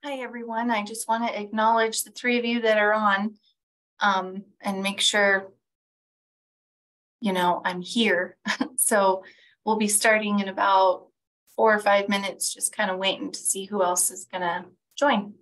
Hi, everyone. I just want to acknowledge the three of you that are on and make sure, I'm here. So we'll be starting in about 4 or 5 minutes, just kind of waiting to see who else is going to join.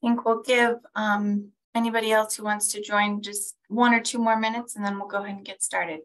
I think we'll give anybody else who wants to join just 1 or 2 more minutes, and then we'll go ahead and get started.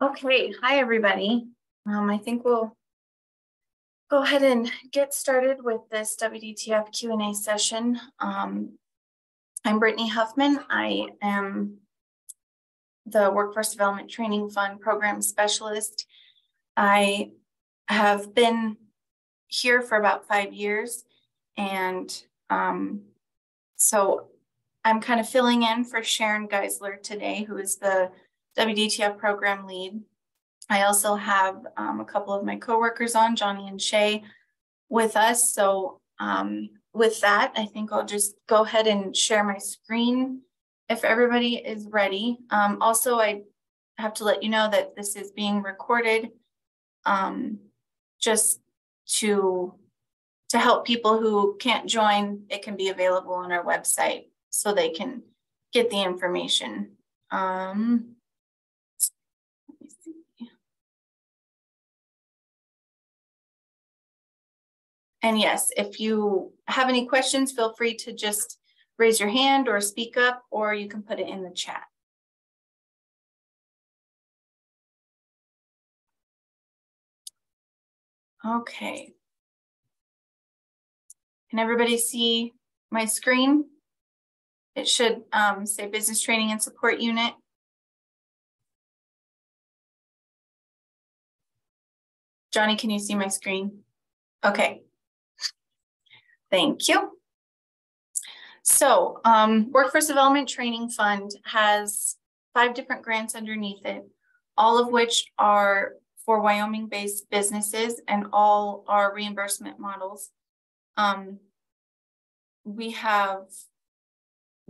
Okay, hi everybody. I think we'll go ahead and get started with this WDTF Q&A session. I'm Brittany Huffman. I am the Workforce Development Training Fund Program Specialist. I have been here for about 5 years, and so I'm kind of filling in for Sharon Geisler today, who is the WDTF program lead. I also have a couple of my coworkers on, Johnny and Shay, with us. So with that, I think I'll just go ahead and share my screen if everybody is ready. Also, I have to let you know that this is being recorded just to help people who can't join. It can be available on our website so they can get the information. Let me see. And yes, if you have any questions, feel free to just raise your hand or speak up, or you can put it in the chat. Okay. Can everybody see my screen? It should say Business Training and Support Unit. Johnny, can you see my screen? Okay. Thank you. So Workforce Development Training Fund has 5 different grants underneath it, all of which are for Wyoming-based businesses and all are reimbursement models. We have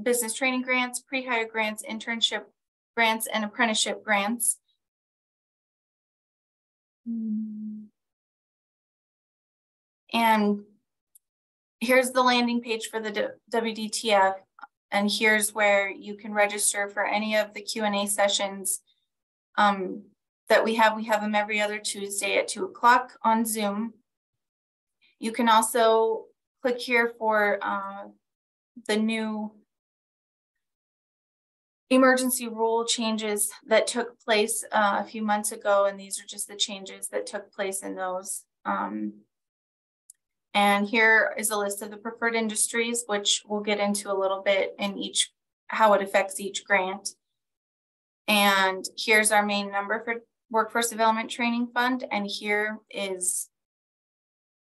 business training grants, pre-hire grants, internship grants, and apprenticeship grants. And here's the landing page for the WDTF. And here's where you can register for any of the Q&A sessions that we have. We have them every other Tuesday at 2 o'clock on Zoom. You can also click here for the new emergency rule changes that took place a few months ago. And these are just the changes that took place in those. And here is a list of the preferred industries, which we'll get into a little bit in each, how it affects each grant. And here's our main number for Workforce Development Training Fund. And here is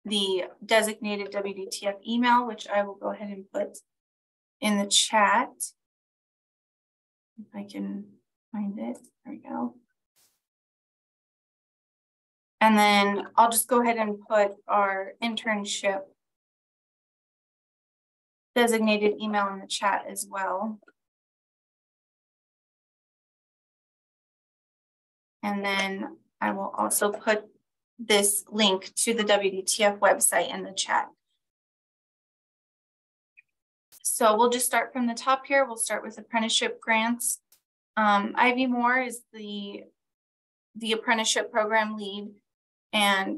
the designated WDTF email, which I will go ahead and put in the chat. If I can find it, there we go. And then I'll just go ahead and put our internship designated email in the chat as well. And then I will also put this link to the WDTF website in the chat. So we'll just start from the top here. We'll start with apprenticeship grants. Ivy Moore is the apprenticeship program lead. And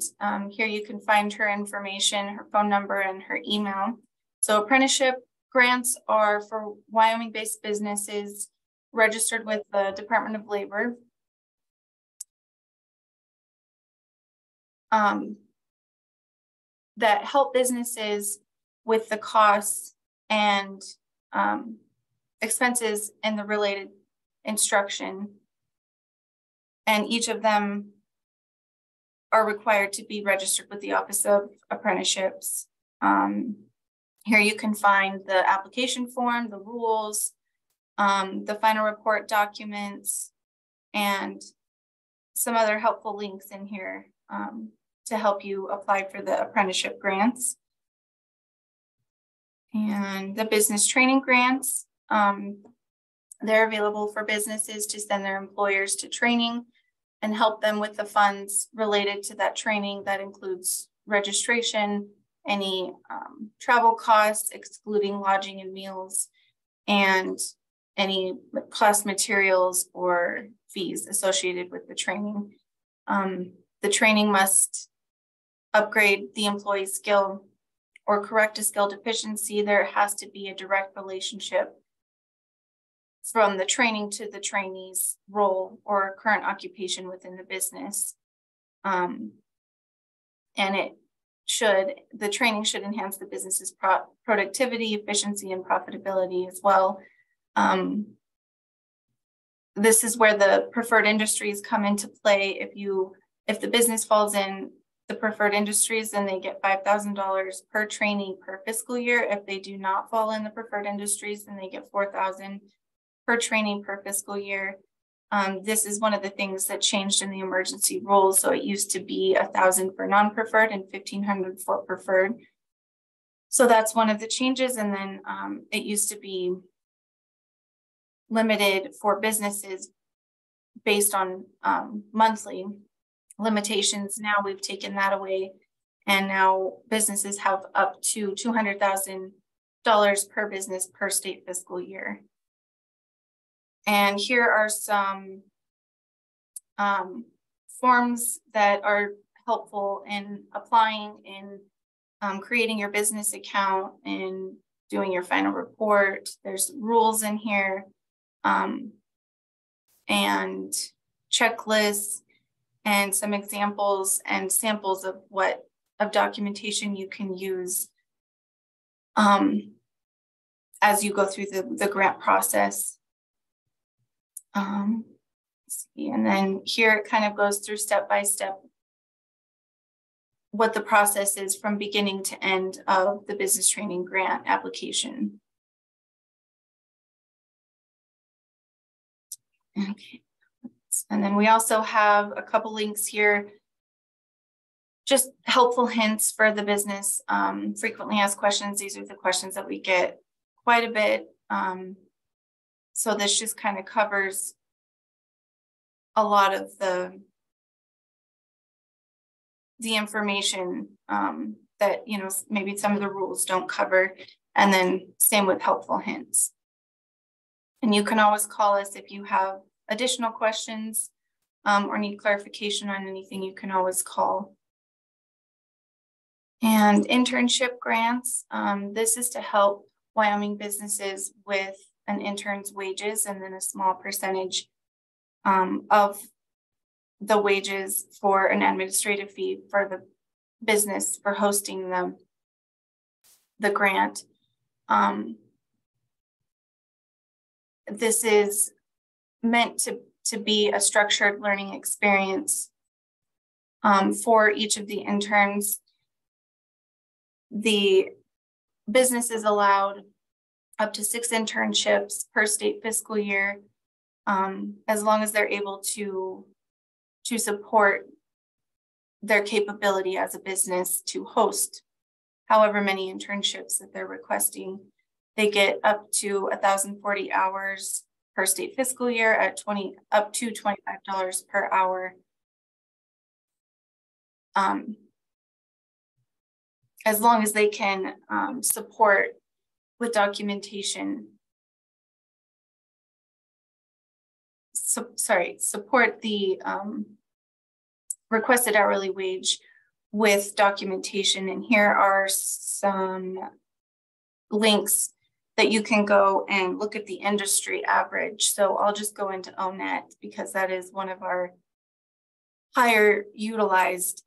here you can find her information, her phone number, and her email. So apprenticeship grants are for Wyoming-based businesses registered with the Department of Labor. That help businesses with the costs and expenses in the related instruction. And each of them are required to be registered with the Office of Apprenticeships. Here you can find the application form, the rules, the final report documents, and some other helpful links in here to help you apply for the apprenticeship grants. And the business training grants, they're available for businesses to send their employers to training and help them with the funds related to that training. That includes registration, any travel costs, excluding lodging and meals, and any class materials or fees associated with the training. The training must upgrade the employee's skill or correct a skill deficiency. There has to be a direct relationship from the training to the trainee's role or current occupation within the business. And the training should enhance the business's productivity, efficiency, and profitability as well. This is where the preferred industries come into play. If the business falls in the preferred industries, then they get $5,000 per trainee per fiscal year. If they do not fall in the preferred industries, then they get $4,000 per trainee per fiscal year. This is one of the things that changed in the emergency rules. So it used to be $1,000 for non-preferred and $1,500 for preferred. So that's one of the changes. And then it used to be limited for businesses based on monthly limitations. Now we've taken that away, and now businesses have up to $200,000 per business per state fiscal year. And here are some forms that are helpful in applying, in creating your business account, and doing your final report. There's rules in here and checklists and some examples and samples of documentation you can use as you go through the grant process. And then here it kind of goes through step by step what the process is from beginning to end of the business training grant application. Okay, and then we also have a couple links here, just helpful hints for the business. Frequently asked questions. These are the questions that we get quite a bit. So this just kind of covers a lot of the information that, maybe some of the rules don't cover, and then same with helpful hints. And you can always call us if you have additional questions or need clarification on anything. You can always call. And internship grants. This is to help Wyoming businesses with an intern's wages, and then a small percentage of the wages for an administrative fee for the business for hosting the grant. This is meant to be a structured learning experience for each of the interns. The business is allowed up to 6 internships per state fiscal year, as long as they're able to support their capability as a business to host however many internships that they're requesting. They get up to 1,040 hours per state fiscal year at up to $25 per hour. As long as they can support with documentation, support the requested hourly wage with documentation. And here are some links that you can go and look at the industry average. So I'll just go into ONET because that is one of our higher utilized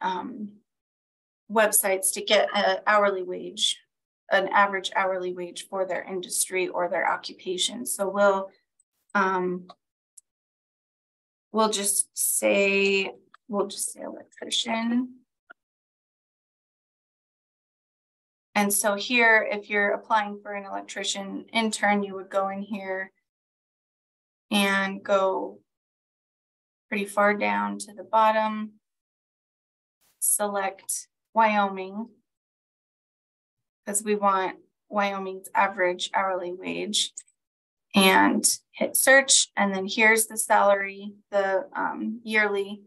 websites to get an hourly wage, an average hourly wage for their industry or their occupation. So we'll just say electrician. And so here, if you're applying for an electrician intern, you would go in here and go pretty far down to the bottom, select Wyoming, because we want Wyoming's average hourly wage, and hit search. And then here's the salary, the yearly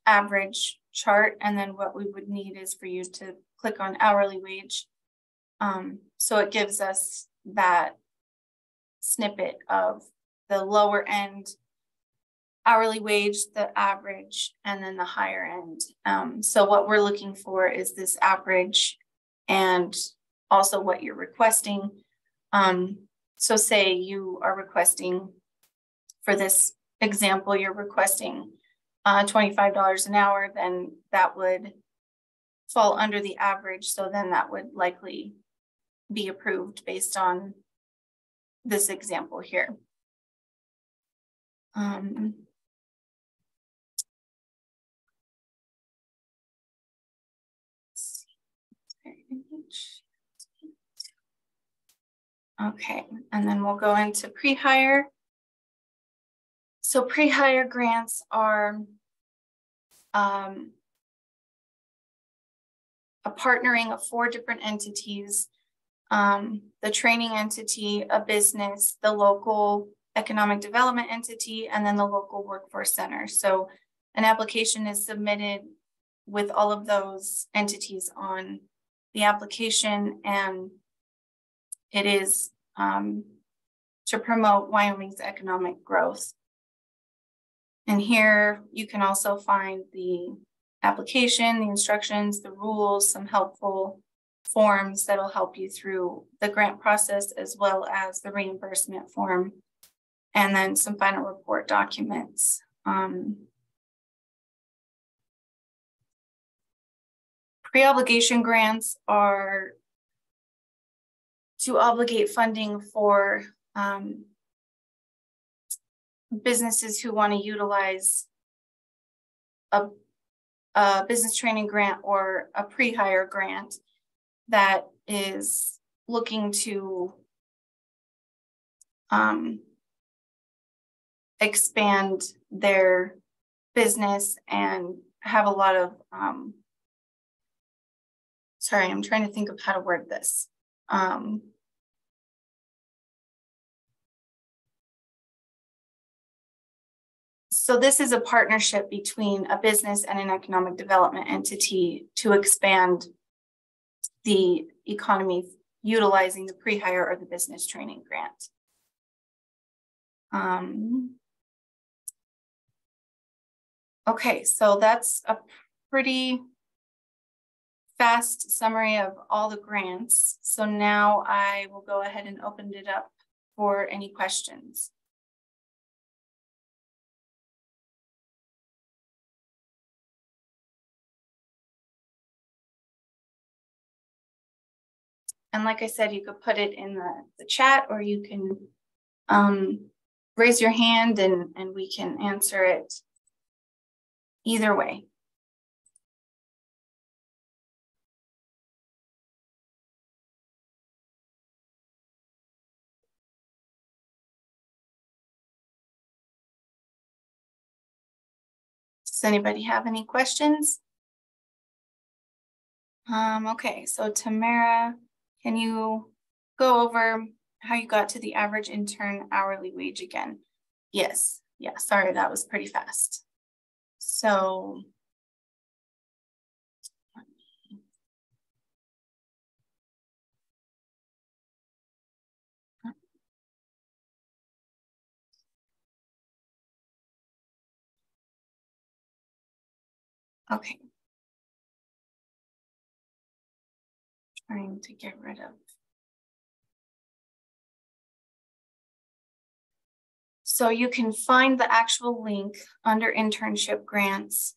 average chart. And then what we would need is for you to click on hourly wage. So it gives us that snippet of the lower end hourly wage, the average, and then the higher end. So what we're looking for is this average and also what you're requesting. So say you are requesting for this example, you're requesting $25 an hour, then that would fall under the average. So then that would likely be approved based on this example here. Okay, and then we'll go into pre-hire. So pre-hire grants are a partnering of 4 different entities, the training entity, a business, the local economic development entity, and then the local workforce center. So an application is submitted with all of those entities on the application, and it is to promote Wyoming's economic growth. And here you can also find the application, the instructions, the rules, some helpful forms that'll help you through the grant process, as well as the reimbursement form, and then some final report documents. Pre-obligation grants are to obligate funding for businesses who want to utilize a business training grant or a pre-hire grant that is looking to expand their business and have a lot of, sorry, I'm trying to think of how to word this. So this is a partnership between a business and an economic development entity to expand the economy utilizing the pre-hire or the business training grant. Okay, so that's a pretty fast summary of all the grants. So now I will go ahead and open it up for any questions. And like I said, you could put it in the chat, or you can raise your hand and we can answer it either way. Does anybody have any questions? Okay, so Tamara, can you go over how you got to the average intern hourly wage again? Yes, yeah, sorry, that was pretty fast. So, okay. Trying to get rid of. So you can find the actual link under internship grants,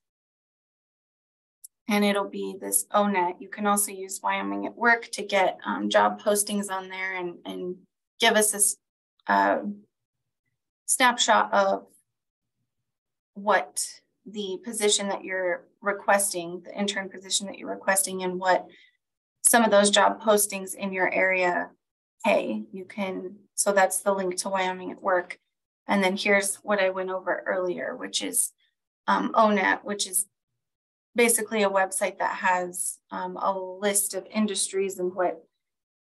and it'll be this ONET. You can also use Wyoming at Work to get job postings on there and give us this snapshot of what the position that you're requesting, the intern position that you're requesting, and what some of those job postings in your area pay. You can, so that's the link to Wyoming at Work. And then here's what I went over earlier, which is ONET, which is basically a website that has a list of industries and what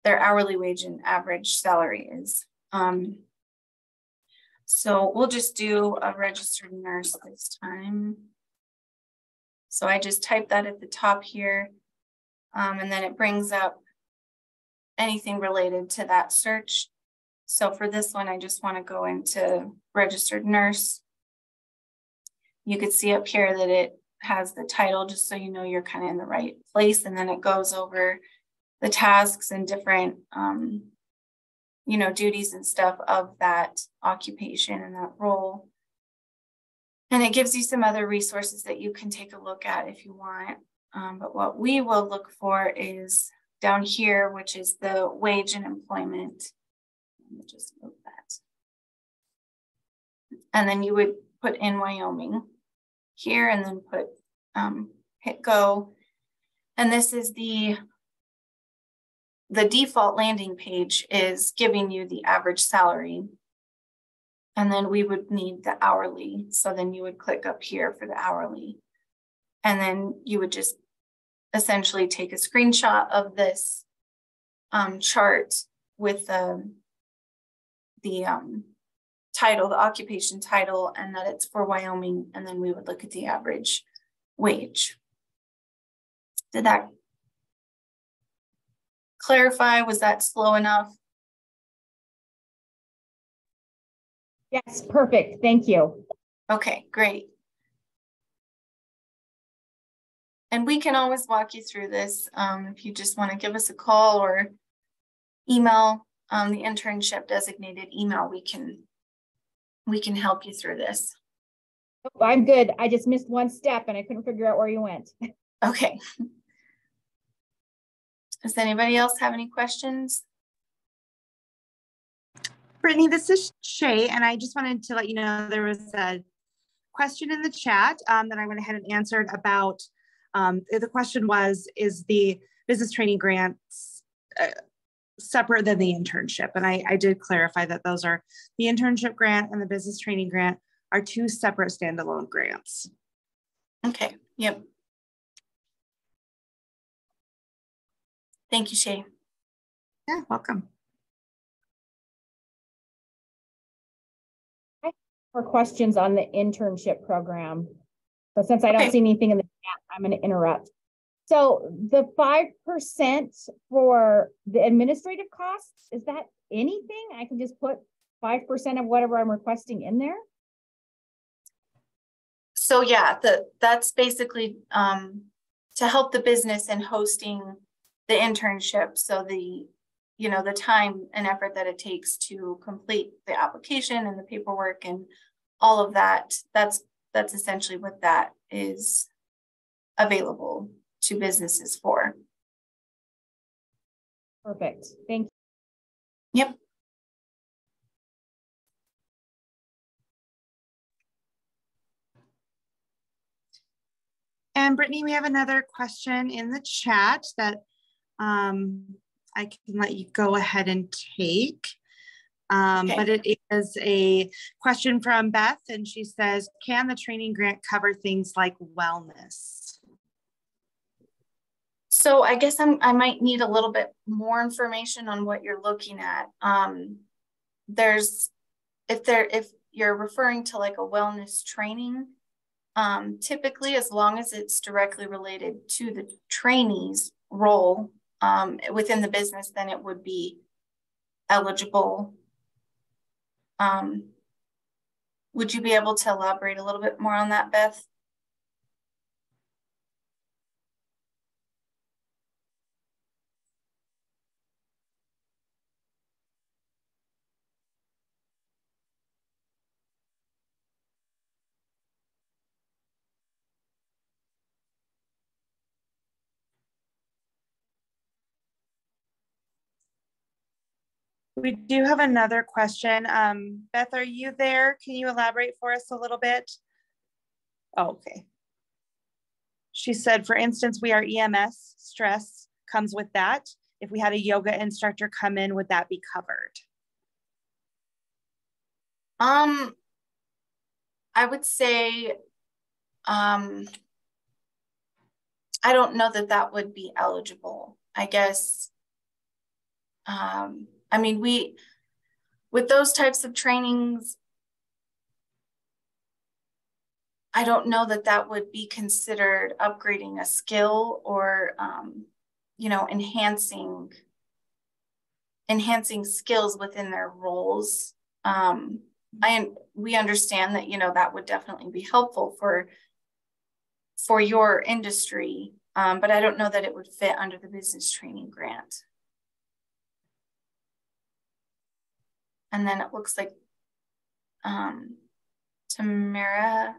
their hourly wage and average salary is. So we'll just do a registered nurse this time. So I just type that at the top here, and then it brings up anything related to that search. So for this one, I just want to go into registered nurse. You could see up here that it has the title, just so you know you're kind of in the right place. And then it goes over the tasks and different you know, duties and stuff of that occupation and that role. And it gives you some other resources that you can take a look at if you want. But what we will look for is down here, which is the wage and employment. Let me just move that. And then you would put in Wyoming here and then put, hit go. And this is the default landing page is giving you the average salary. And then we would need the hourly. So then you would click up here for the hourly. And then you would just essentially take a screenshot of this chart with the title, the occupation title, and that it's for Wyoming. And then we would look at the average wage. Did that clarify? Was that slow enough? Yes, perfect. Thank you. Okay, great. And we can always walk you through this if you just want to give us a call or email the internship designated email. We can help you through this. I'm good. I just missed one step and I couldn't figure out where you went. Okay. Does anybody else have any questions? Brittany, this is Shay, and I just wanted to let you know there was a question in the chat that I went ahead and answered about, the question was, is the business training grants separate than the internship? And I did clarify that those are the internship grant and the business training grant are two separate standalone grants. Okay, yep. Thank you, Shay. Yeah, welcome. For questions on the internship program. But since I don't see anything in the chat, I'm going to interrupt. So the 5% for the administrative costs, is that anything? I can just put 5% of whatever I'm requesting in there? So yeah, that's basically to help the business in hosting the internship. So the time and effort that it takes to complete the application and the paperwork and all of that, that's essentially what that is available to businesses for. Perfect. Thank you. Yep. And Brittany, we have another question in the chat that I can let you go ahead and take. But it is a question from Beth, and she says, can the training grant cover things like wellness? So I guess I might need a little bit more information on what you're looking at. If you're referring to like a wellness training, typically as long as it's directly related to the trainee's role within the business, then it would be eligible. Would you be able to elaborate a little bit more on that, Beth? We do have another question. Beth, are you there? Can you elaborate for us a little bit? Oh, okay. She said, for instance, we are EMS, stress comes with that. If we had a yoga instructor come in, would that be covered? I would say, I don't know that would be eligible. I guess, I mean, with those types of trainings, I don't know that would be considered upgrading a skill or, enhancing skills within their roles. We understand that, that would definitely be helpful for your industry, but I don't know that it would fit under the business training grant. And then it looks like Tamara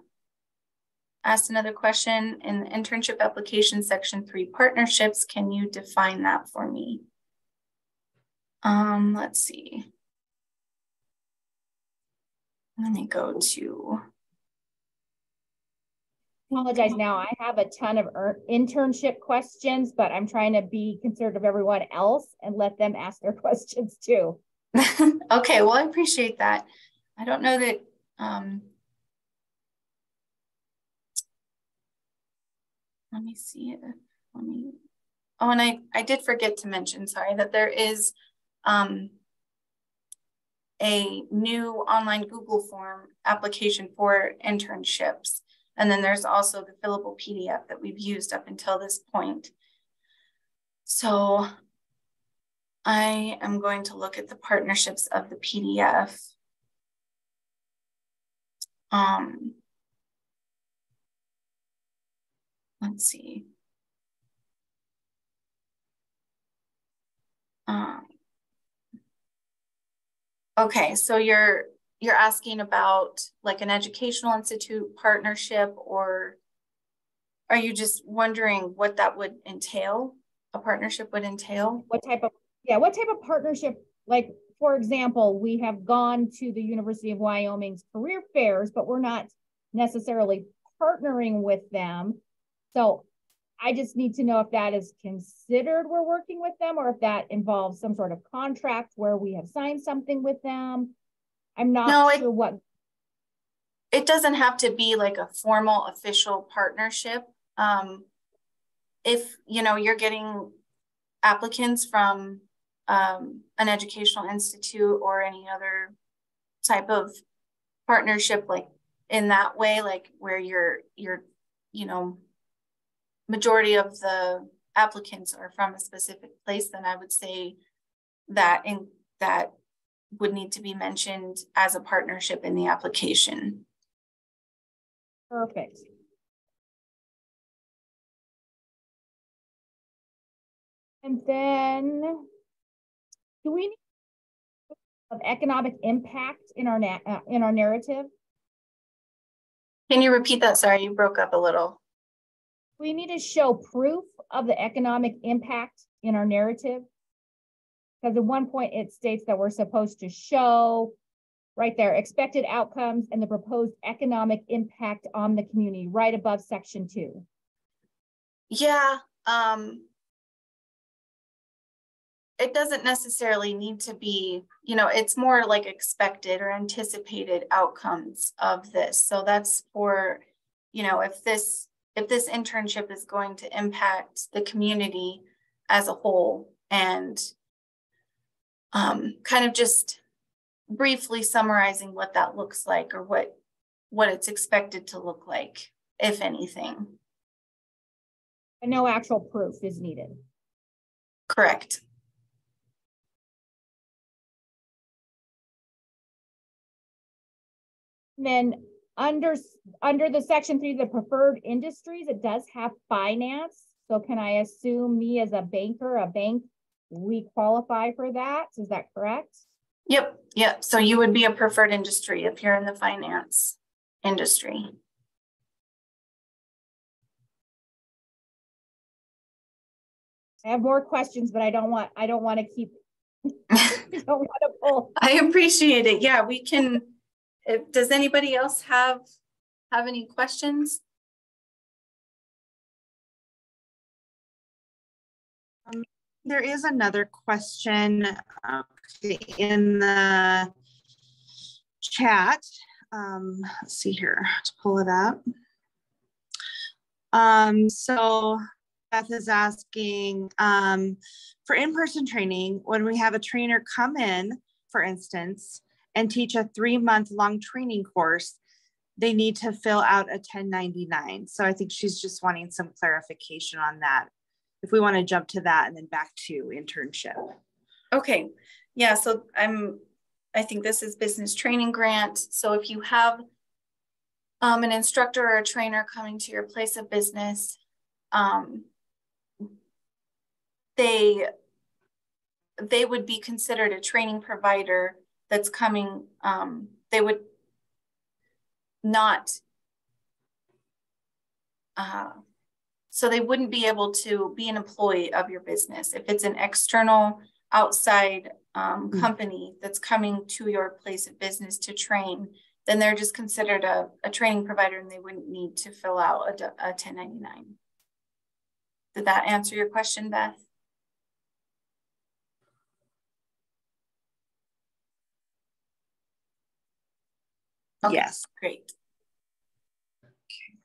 asked another question in the internship application section 3 partnerships. Can you define that for me? Let's see. Let me go to. Apologize now. I have a ton of internship questions, but I'm trying to be considerate of everyone else and let them ask their questions too. Okay, well, I appreciate that. I don't know that. Let me see it. Oh, and I did forget to mention, sorry, that there is a new online Google form application for internships. And then there's also the fillable PDF that we've used up until this point. So I am going to look at the partnerships of the PDF. Let's see. Okay, so you're asking about like an educational institute partnership, or are you just wondering what that would entail? A partnership would entail? What type of partnership? Like, for example, we have gone to the University of Wyoming's career fairs, but we're not necessarily partnering with them. So I just need to know if that is considered we're working with them, or if that involves some sort of contract where we have signed something with them. I'm not sure what. It doesn't have to be like a formal official partnership. If, you know, you're getting applicants from an educational institute or any other type of partnership, like in that way, like where you're, you know, majority of the applicants are from a specific place, then I would say that that would need to be mentioned as a partnership in the application. Perfect. And then, do we need of economic impact in our narrative? Can you repeat that? Sorry, you broke up a little. We need to show proof of the economic impact in our narrative, because at one point it states that we're supposed to show right there expected outcomes and the proposed economic impact on the community right above section 2. Yeah, it doesn't necessarily need to be, you know, it's more like expected or anticipated outcomes of this. So that's for, you know, if this internship is going to impact the community as a whole, and kind of just briefly summarizing what that looks like, or what it's expected to look like, if anything. And no actual proof is needed. Correct. And then under the section 3, the preferred industries, it does have finance. So can I assume me as a banker, a bank, we qualify for that? Is that correct? Yep. So you would be a preferred industry if you're in the finance industry. I have more questions, but I don't want to keep. I don't want to pull. I appreciate it. Yeah, we can. Does anybody else have any questions? There is another question in the chat. Let's see here to pull it up. So Beth is asking, for in-person training, when we have a trainer come in, for instance, and teach a 3-month long training course, they need to fill out a 1099. So I think she's just wanting some clarification on that, if we want to jump to that and then back to internship. Okay. Yeah. So I think this is business training grant. So if you have an instructor or a trainer coming to your place of business, they would be considered a training provider that's coming, they would not, so they wouldn't be able to be an employee of your business. If it's an external outside company that's coming to your place of business to train, then they're just considered a training provider and they wouldn't need to fill out a 1099. Did that answer your question, Beth? Okay, yes. Great. Okay.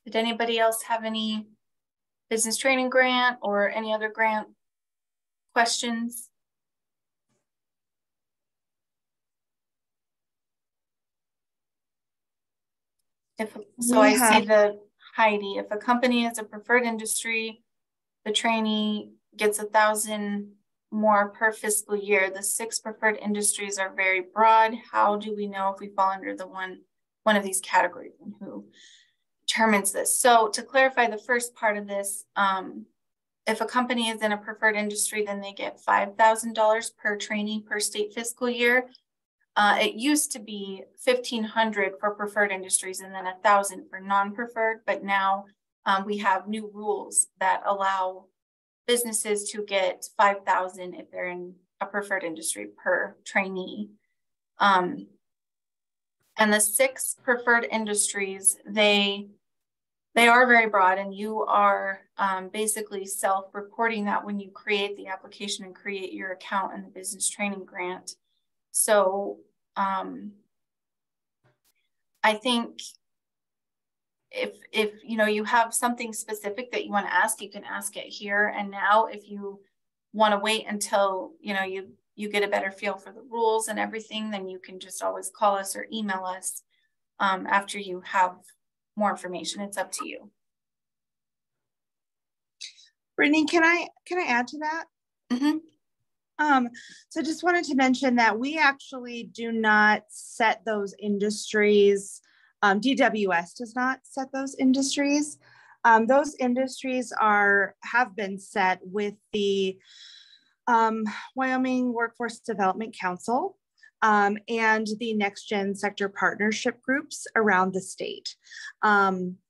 Did anybody else have any business training grant or any other grant questions? I see the Heidi, if a company is a preferred industry, the trainee gets 1,000 more per fiscal year. The 6 preferred industries are very broad. How do we know if we fall under the one of these categories, and who determines this? So to clarify the first part of this, if a company is in a preferred industry, then they get $5,000 per trainee per state fiscal year. It used to be $1,500 for preferred industries and then $1,000 for non-preferred, but now we have new rules that allow businesses to get $5,000 if they're in a preferred industry per trainee. And the 6 preferred industries, they are very broad, and you are basically self-reporting that when you create the application and create your account in the business training grant. So I think if you know you have something specific that you want to ask, you can ask it here and now. If you want to wait until you get a better feel for the rules and everything, then you can just always call us or email us after you have more information. It's up to you. Brittany, can I add to that? Mm-hmm. So just wanted to mention that we actually do not set those industries. DWS does not set those industries. Those industries have been set with the Wyoming Workforce Development Council and the Next Gen Sector Partnership groups around the state.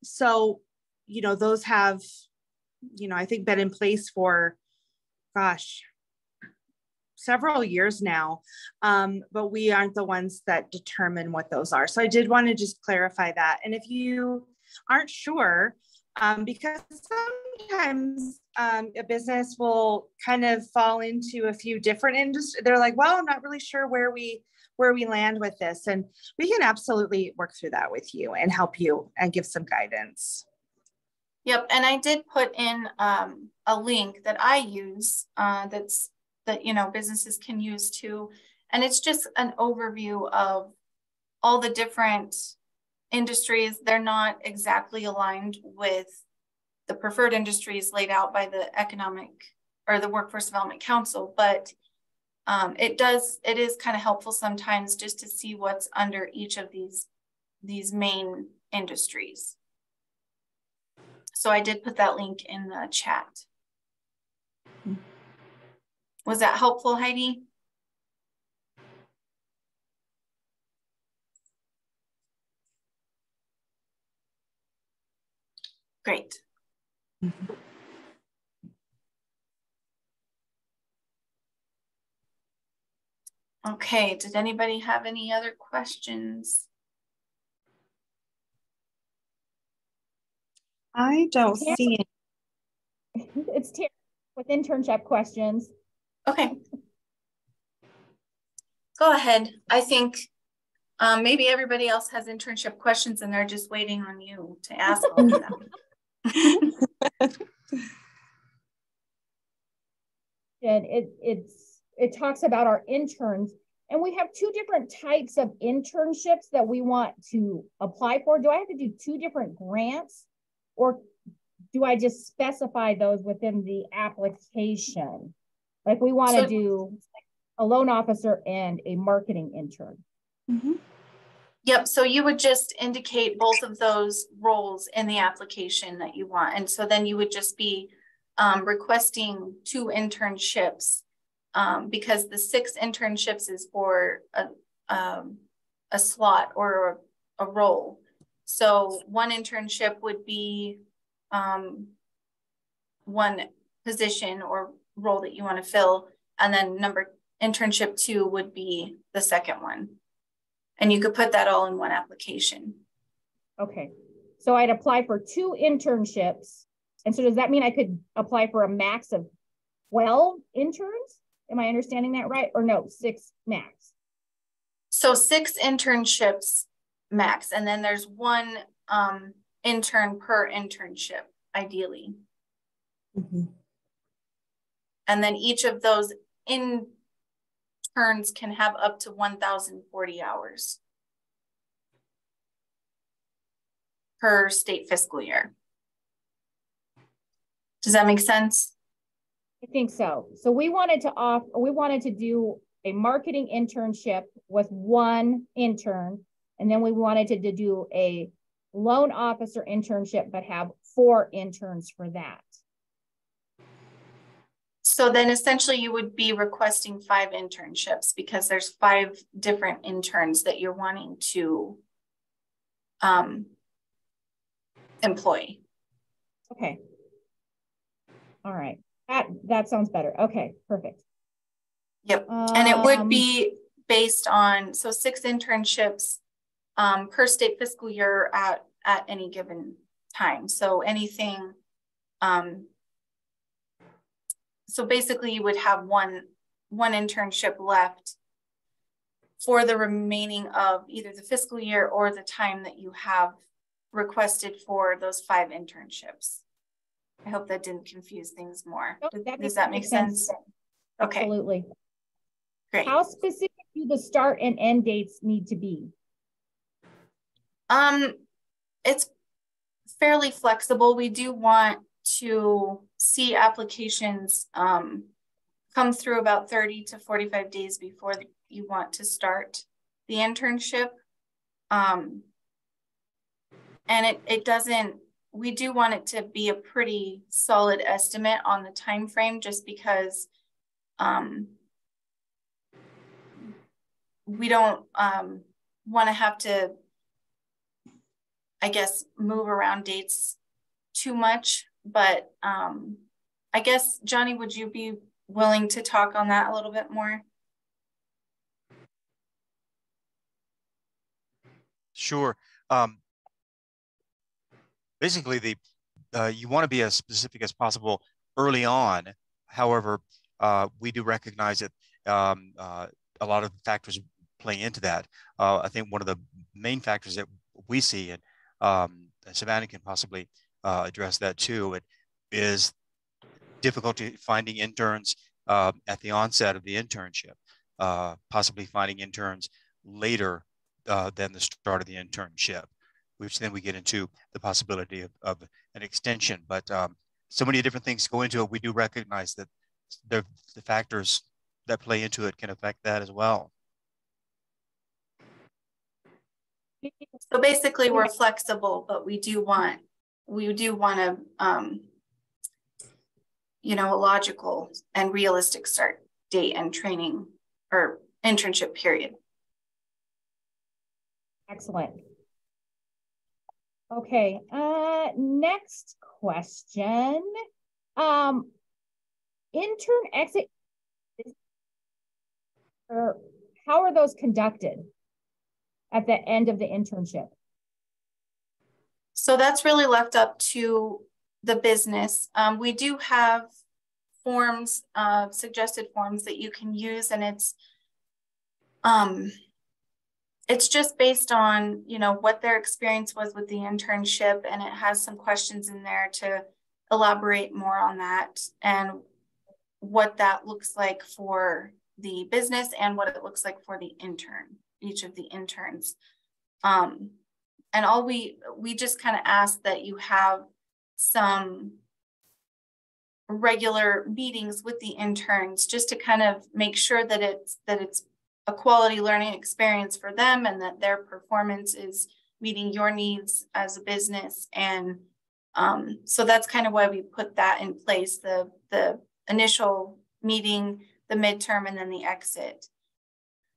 So, those have, I think been in place for, several years now, but we aren't the ones that determine what those are. So I did want to just clarify that. And if you aren't sure, because sometimes a business will kind of fall into a few different industries. They're like, well, I'm not really sure where we land with this. And we can absolutely work through that with you and help you and give some guidance. Yep. And I did put in a link that I use that businesses can use too. And it's just an overview of all the different industries. They're not exactly aligned with the preferred industries laid out by the Economic or the Workforce Development Council, but it is kind of helpful sometimes just to see what's under each of these main industries. So I did put that link in the chat. Was that helpful, Heidi? Great. Mm-hmm. Okay, did anybody have any other questions? I don't see it. It's Terry with internship questions. Okay. Go ahead. I think maybe everybody else has internship questions and they're just waiting on you to ask all of them. And it talks about our interns, and we have 2 different types of internships that we want to apply for. Do I have to do 2 different grants, or do I just specify those within the application? Like we want to do a loan officer and a marketing intern. Mm-hmm. Yep. So you would just indicate both of those roles in the application that you want. And so then you would just be requesting 2 internships because the 6 internships is for a slot or a role. So one internship would be one position or role that you want to fill. And then internship 2 would be the second one. And you could put that all in one application. Okay. So I'd apply for 2 internships. And so does that mean I could apply for a max of 12 interns? Am I understanding that right? Or no, 6 max? So 6 internships max. And then there's 1 intern per internship, ideally. Mm-hmm. And then each of those interns can have up to 1,040 hours per state fiscal year. Does that make sense? I think so. So we wanted to do a marketing internship with 1 intern, and then we wanted to do a loan officer internship, but have 4 interns for that. So then essentially you would be requesting 5 internships because there's 5 different interns that you're wanting to employ. Okay. All right. That sounds better. Okay, perfect. Yep. And it would be based on, so 6 internships per state fiscal year at any given time. So anything, so basically you would have one internship left for the remaining of either the fiscal year or the time that you have requested for those 5 internships. I hope that didn't confuse things more. Does that make sense? Okay. Absolutely. Great. How specific do the start and end dates need to be? It's fairly flexible. We do want to see applications come through about 30 to 45 days before you want to start the internship. And it doesn't, we do want it to be a pretty solid estimate on the time frame, just because we don't want to have to, I guess, move around dates too much. But I guess, Johnny, would you be willing to talk on that a little bit more? Sure. Basically, you want to be as specific as possible early on. However, we do recognize that a lot of factors play into that. I think one of the main factors that we see, and Savannah can possibly address that too, it is difficulty finding interns at the onset of the internship, possibly finding interns later than the start of the internship, which then we get into the possibility of an extension. But so many different things go into it. We do recognize that the factors that play into it can affect that as well. So basically we're flexible, but we do want to, you know, a logical and realistic start date and training or internship period. Excellent. Okay, next question. Intern exit, or how are those conducted at the end of the internship? So that's really left up to the business. We do have forms, suggested forms that you can use, and it's just based on, you know, what their experience was with the internship, and it has some questions in there to elaborate more on that and what that looks like for the business and what it looks like for the intern, each of the interns. And all we just kind of ask that you have some regular meetings with the interns just to kind of make sure that it's a quality learning experience for them and that their performance is meeting your needs as a business. And so that's kind of why we put that in place, the initial meeting the midterm, and then the exit.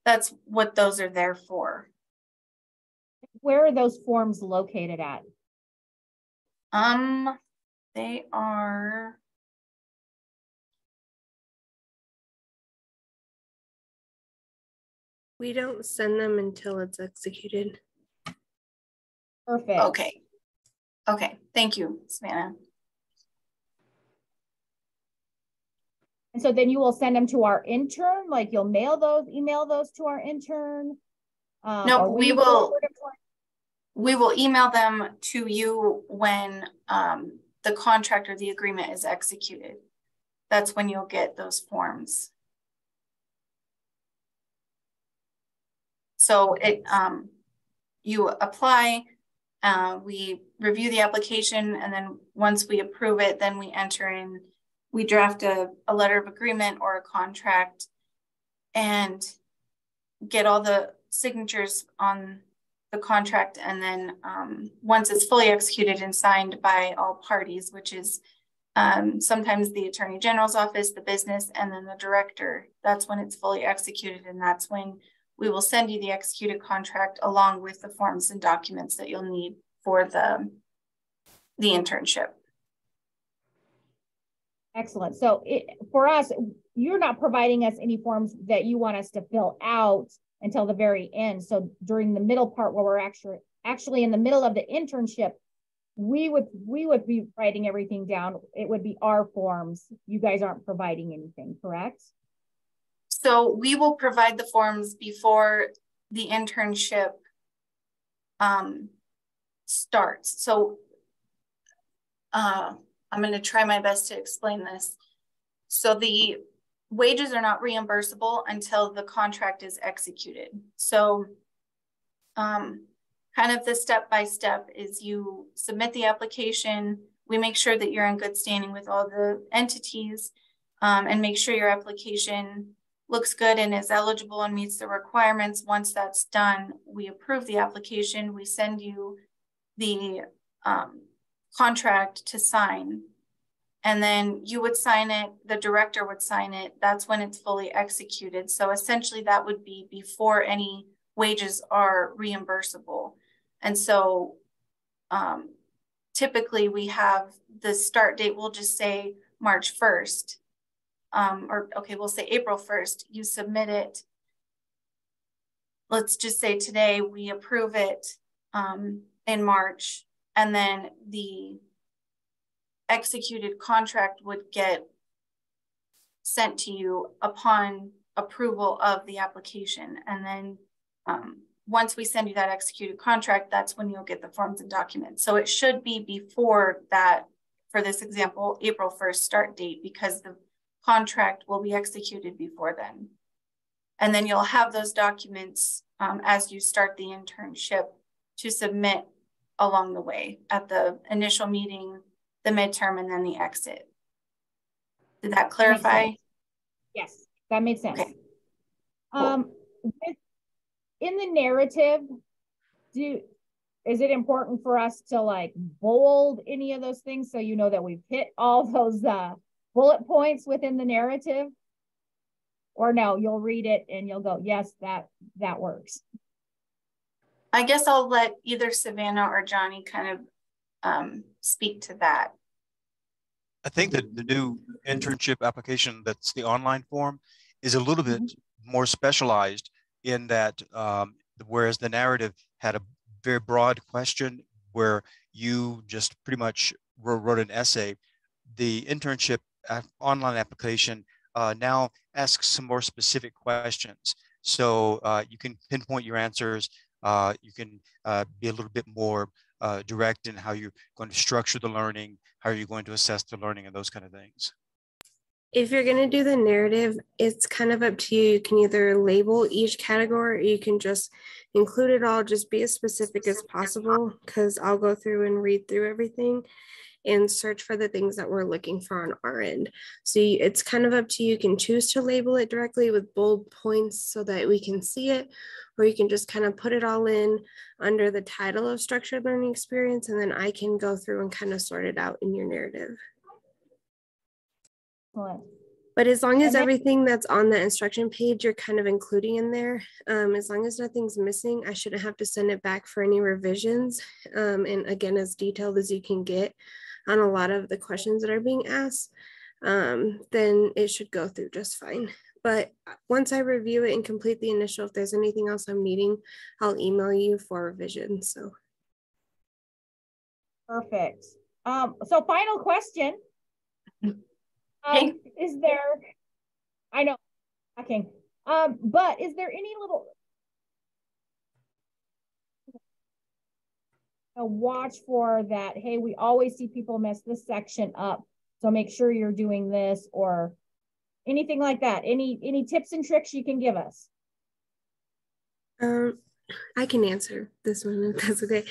That's what those are there for. Where are those forms located at? They are. We don't send them until it's executed. Perfect. Okay. Okay. Thank you, Savannah. And so then you will send them to our intern, like you'll email those to our intern. No, we will email them to you when the contract or the agreement is executed. That's when you'll get those forms. So you apply, we review the application, and then once we approve it, then we enter in, we draft a letter of agreement or a contract and get all the signatures on the contract. And then once it's fully executed and signed by all parties, which is sometimes the Attorney General's office, the business, and then the director, that's when it's fully executed. And that's when we will send you the executed contract along with the forms and documents that you'll need for the internship. Excellent. So for us, you're not providing us any forms that you want us to fill out until the very end. So during the middle part where we're actually in the middle of the internship, we would be writing everything down. It would be our forms. You guys aren't providing anything, correct? So we will provide the forms before the internship starts. So I'm going to try my best to explain this. So the wages are not reimbursable until the contract is executed. So kind of the step-by-step is you submit the application, we make sure that you're in good standing with all the entities, and make sure your application looks good and is eligible and meets the requirements. Once that's done, we approve the application, we send you the contract to sign, and then you would sign it, the director would sign it. That's when it's fully executed. So essentially that would be before any wages are reimbursable. And so typically we have the start date, we'll just say March 1st, or okay, we'll say April 1st, you submit it. Let's just say today we approve it in March, and then the executed contract would get sent to you upon approval of the application. And then once we send you that executed contract, that's when you'll get the forms and documents. So it should be before that, for this example, April 1st start date, because the contract will be executed before then. And then you'll have those documents as you start the internship to submit along the way at the initial meeting, the midterm, and then the exit. Did that clarify? Yes, that made sense. Okay. Cool. In the narrative, is it important for us to like bold any of those things so you know that we've hit all those bullet points within the narrative? Or no, you'll read it and you'll go, yes, that works. I guess I'll let either Savannah or Johnny kind of speak to that. I think that the new internship application, that's the online form, is a little bit more specialized in that, whereas the narrative had a very broad question where you just pretty much wrote an essay, the internship online application now asks some more specific questions. So you can pinpoint your answers. You can be a little bit more direct in how you're going to structure the learning, how you're going to assess the learning, and those kind of things. If you're going to do the narrative, it's kind of up to you. You can either label each category, or you can just include it all, just be as specific as possible, because I'll go through and read through everything and search for the things that we're looking for on our end. So it's kind of up to you. You can choose to label it directly with bold points so that we can see it, or you can just kind of put it all in under the title of structured learning experience, and then I can go through and kind of sort it out in your narrative. Excellent. But as long as And then- everything that's on the instruction page, you're kind of including in there, as long as nothing's missing, I shouldn't have to send it back for any revisions. And again, as detailed as you can get on a lot of the questions that are being asked, then it should go through just fine. But once I review it and complete the initial, if there's anything else I'm needing, I'll email you for revision. So. Perfect. So final question. Okay. Is there, I know, okay. But is there any little watch for that? Hey, we always see people mess this section up. So make sure you're doing this or anything like that. Any tips and tricks you can give us? I can answer this one if that's okay.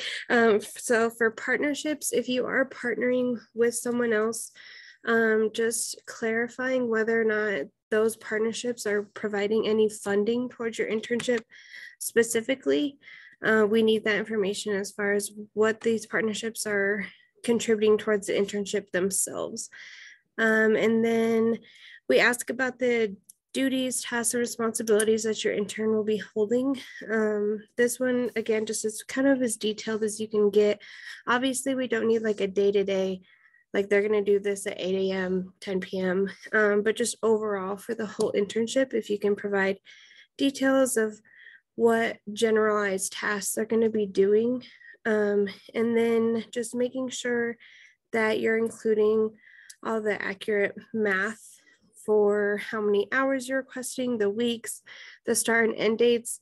So for partnerships, if you are partnering with someone else, just clarifying whether or not those partnerships are providing any funding towards your internship specifically. We need that information as far as what these partnerships are contributing towards the internship themselves. And then we ask about the duties, tasks, and responsibilities that your intern will be holding. This one, again, just as kind of as detailed as you can get. Obviously, we don't need like a day-to-day, like they're going to do this at 8 a.m., 10 p.m., but just overall for the whole internship, if you can provide details of what generalized tasks they're going to be doing. And then just making sure that you're including all the accurate math for how many hours you're requesting, the weeks, the start and end dates.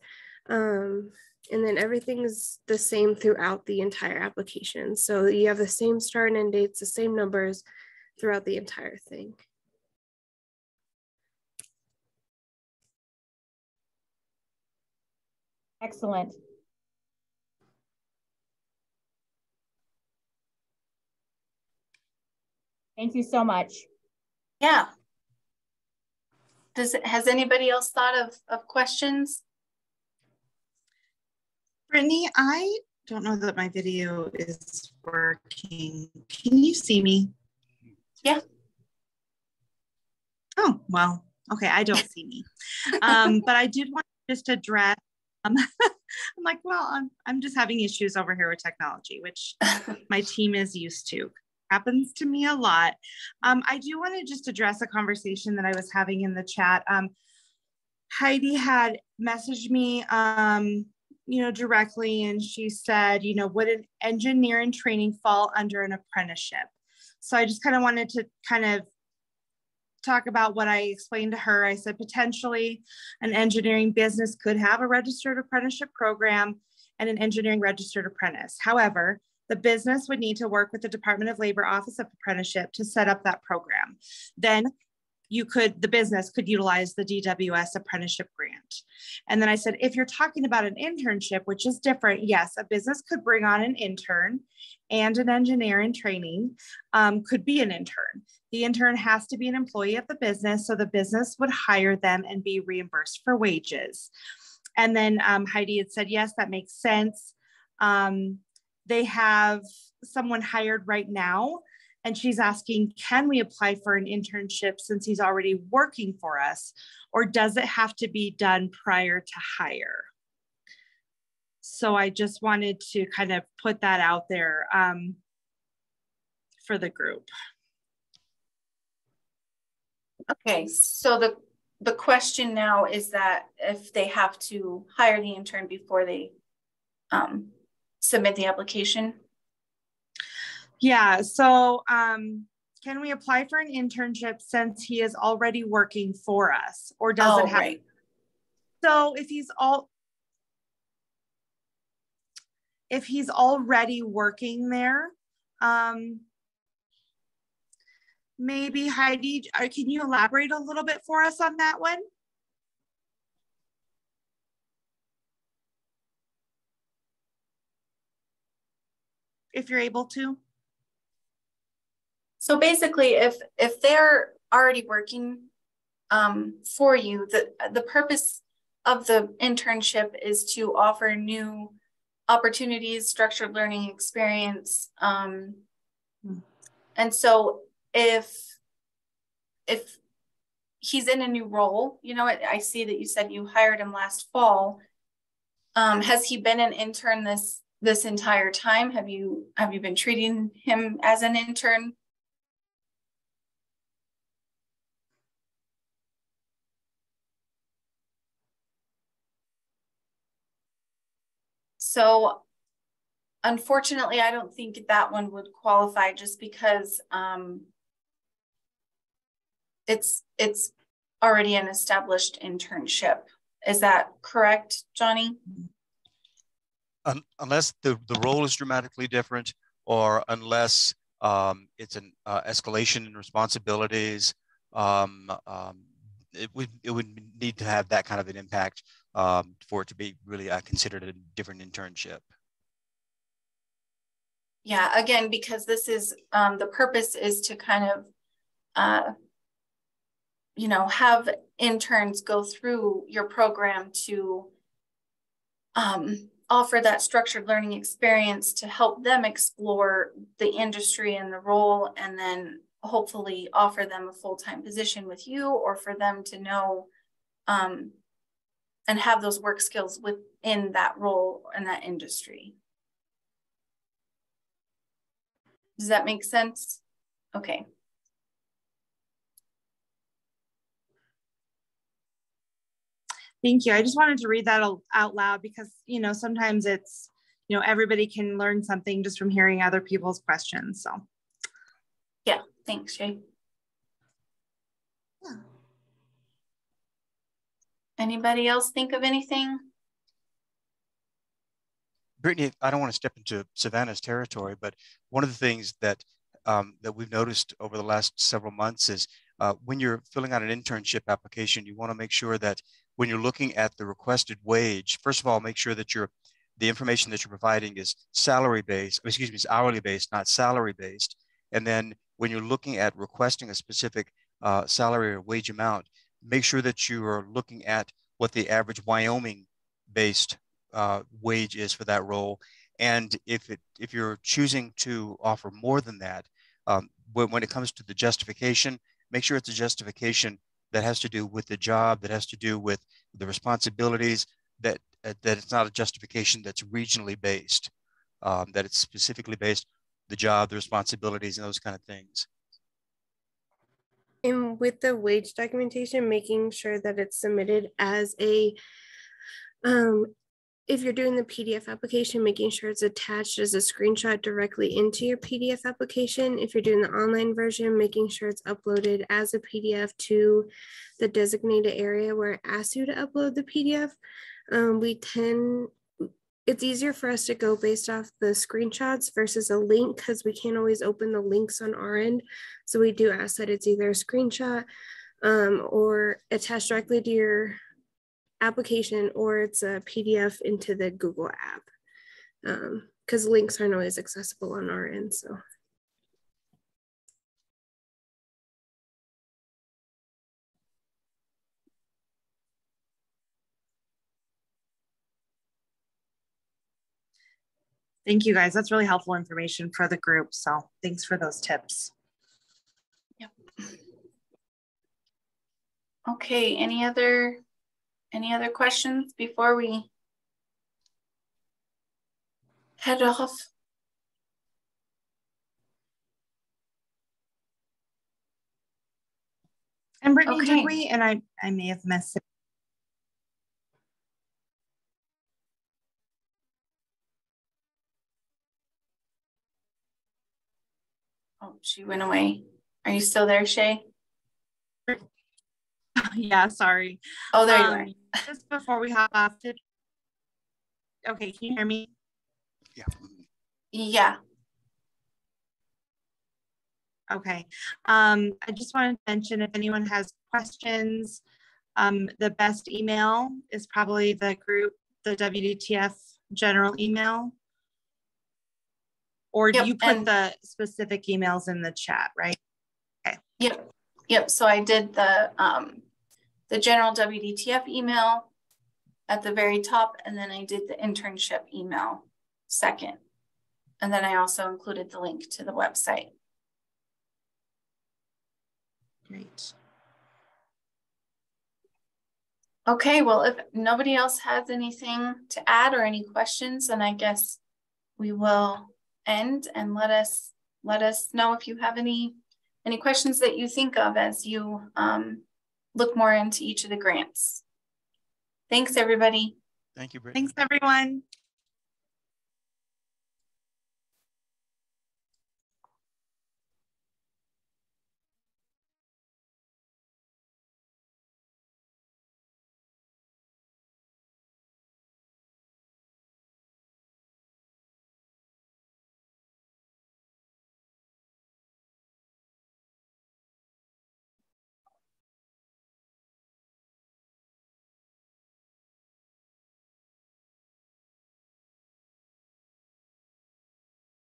And then everything is the same throughout the entire application. So you have the same start and end dates, the same numbers throughout the entire thing. Excellent. Thank you so much. Yeah. Has anybody else thought of questions? Brittany, I don't know that my video is working. Can you see me? Yeah. Oh, well, okay, I don't see me. But I did want to just address, I'm like, well, I'm just having issues over here with technology, which my team is used to. Happens to me a lot. I do want to just address a conversation that I was having in the chat. Heidi had messaged me, directly, and she said, would an engineer in training fall under an apprenticeship? So I just kind of wanted to kind of talk about what I explained to her. I said, potentially an engineering business could have a registered apprenticeship program and an engineering registered apprentice. However, the business would need to work with the Department of Labor Office of Apprenticeship to set up that program. Then the business could utilize the DWS apprenticeship grant. And then I said, if you're talking about an internship, which is different, yes, a business could bring on an intern, and an engineer in training could be an intern. The intern has to be an employee of the business, so the business would hire them and be reimbursed for wages. And then Heidi had said, yes, that makes sense. They have someone hired right now, and she's asking, can we apply for an internship since he's already working for us, or does it have to be done prior to hire? So I just wanted to kind of put that out there for the group. Okay, so the question now is that if they have to hire the intern before they submit the application. Yeah, so can we apply for an internship since he is already working for us, or does it have? Right. So if he's already working there, maybe Heidi, can you elaborate a little bit for us on that one? If you're able to. So basically, if they're already working for you, the purpose of the internship is to offer new opportunities, structured learning experience. And so if he's in a new role. You know, I see that you said you hired him last fall. Has he been an intern this entire time? Have you been treating him as an intern? So unfortunately, I don't think that one would qualify, just because it's already an established internship. Is that correct, Johnny? Unless the role is dramatically different, or unless it's an escalation in responsibilities, it would need to have that kind of an impact for it to be really considered a different internship. Yeah, again, because this is the purpose is to kind of you know, have interns go through your program to offer that structured learning experience to help them explore the industry and the role, and then hopefully offer them a full-time position with you, or for them to know and have those work skills within that role and that industry. Does that make sense? Okay. Thank you. I just wanted to read that out loud because, you know, sometimes it's, you know, everybody can learn something just from hearing other people's questions. So. Yeah, thanks, Shay. Yeah. Anybody else think of anything? Brittany, I don't want to step into Savannah's territory, but one of the things that that we've noticed over the last several months is when you're filling out an internship application, you want to make sure that when you're looking at the requested wage, first of all, make sure that the information that you're providing is salary based, excuse me, is hourly based, not salary based. And then when you're looking at requesting a specific salary or wage amount, make sure that you are looking at what the average Wyoming based wage is for that role. And if you're choosing to offer more than that, when it comes to the justification, make sure it's a justification that has to do with the job, that has to do with the responsibilities, that it's not a justification that's regionally based, that it's specifically based the job, the responsibilities, and those kind of things. And with the wage documentation, making sure that it's submitted as a if you're doing the PDF application, making sure it's attached as a screenshot directly into your PDF application. If you're doing the online version, making sure it's uploaded as a PDF to the designated area where it asks you to upload the PDF. It's easier for us to go based off the screenshots versus a link because we can't always open the links on our end. So we do ask that it's either a screenshot or attached directly to your application, or it's a PDF into the Google app because links aren't always accessible on our end. So. Thank you guys. That's really helpful information for the group. So thanks for those tips. Yep. Okay, any other questions before we head off? And Brittany, Okay. did we, and I may have missed it. Oh, she went away. Are you still there, Shay? Yeah, sorry. Oh, there you are. Just before we hop off, okay, can you hear me? Yeah. Yeah. Okay. I just wanted to mention if anyone has questions, the best email is probably the group, the WDTF general email. Or do you put the specific emails in the chat, right? Okay. Yep. So I did the general WDTF email at the very top, and then I did the internship email second. And then I also included the link to the website. Great. Okay, well, if nobody else has anything to add or any questions, then I guess we will end, and let us know if you have any questions that you think of as you look more into each of the grants. Thanks, everybody. Thank you, Brittany. Thanks, everyone.